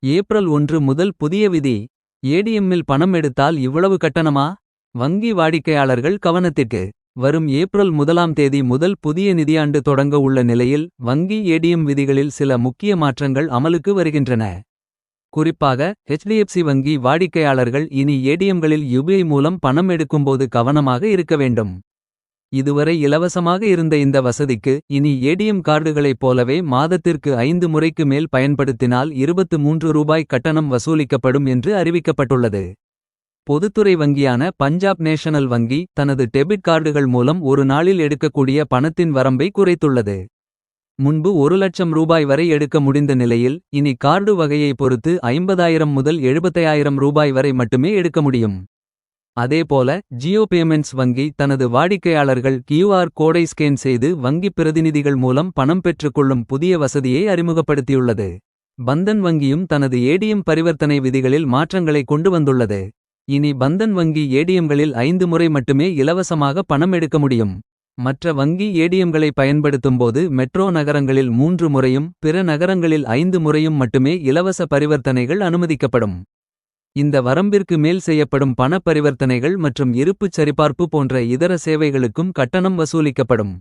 April 1 முதல் புதிய விதி. ஏடிஎம்மில் பணம் எடுத்தால் இவ்வளவு கட்டணமா? வங்கி வாடிக்கையாளர்கள் கவனத்திற்கு. வரும் ஏப்ரல் 1ஆம் தேதி முதல் புதிய நிதியாண்டு தொடங்க உள்ள நிலையில் வங்கி ஏடிஎம் விதிகளில் சில முக்கிய மாற்றங்கள் அமலுக்கு வருகின்றன. குறிப்பாக HDFC வங்கி வாடிக்கையாளர்கள் இனி ஏடிஎம்களில் யுபிஐ மூலம் பணம் எடுக்கும்போது கவனமாக இருக்க வேண்டும். இதுவரை இலவசமாக இருந்த இந்த வசதிக்கு இனி ஏடிஎம் கார்டுகளைப் போலவே மாதத்திற்கு 5 முறைக்கு மேல் பயன்படுத்தினால் ரூ. 23 கட்டணம் வசூலிக்கப்படும் என்று அறிவிக்கப்பட்டுள்ளது. பொதுத்துறை வங்கியான பஞ்சாப் நேஷனல் வங்கி தனது டெபிட் கார்டுகள் மூலம் ஒரு நாளில் எடுக்கக்கூடிய பணத்தின் வரம்பை குறைத்துள்ளது. முன்பு ரூ. 1,00,000 வரை எடுக்க முடிந்த நிலையில் இனி கார்டு வகையை பொறுத்து 50,000 முதல் 75,000 வரை மட்டுமே எடுக்க முடியும். அதேபோல ஜியோ பேமெண்ட்ஸ் வங்கி தனது வாடிக்கையாளர்கள் QR கோடை ஸ்கேன் செய்து வங்கிப் பிரதிநிதிகள் மூலம் பணம் பெற்றுக்கொள்ளும் புதிய வசதியை அறிமுகப்படுத்தியுள்ளது. பந்தன் வங்கியும் தனது ஏடிஎம் பரிவர்த்தனை விதிகளில் மாற்றங்களை கொண்டு வந்துள்ளது. இனி பந்தன் வங்கி ஏடிஎம்களில் 5 முறை மட்டுமே இலவசமாக பணம் எடுக்க முடியும். மற்ற வங்கி ஏடிஎம்களை பயன்படுத்தும்போது மெட்ரோ நகரங்களில் 3 முறையும் பிற நகரங்களில் 5 முறையும் மட்டுமே இலவச பரிவர்த்தனைகள் அனுமதிக்கப்படும். இந்த வரம்பிற்கு மேல் செய்யப்படும் பண பரிவர்த்தனைகள் மற்றும் இருப்புச் சரிபார்ப்பு போன்ற இதர சேவைகளுக்கும் கட்டணம் வசூலிக்கப்படும்.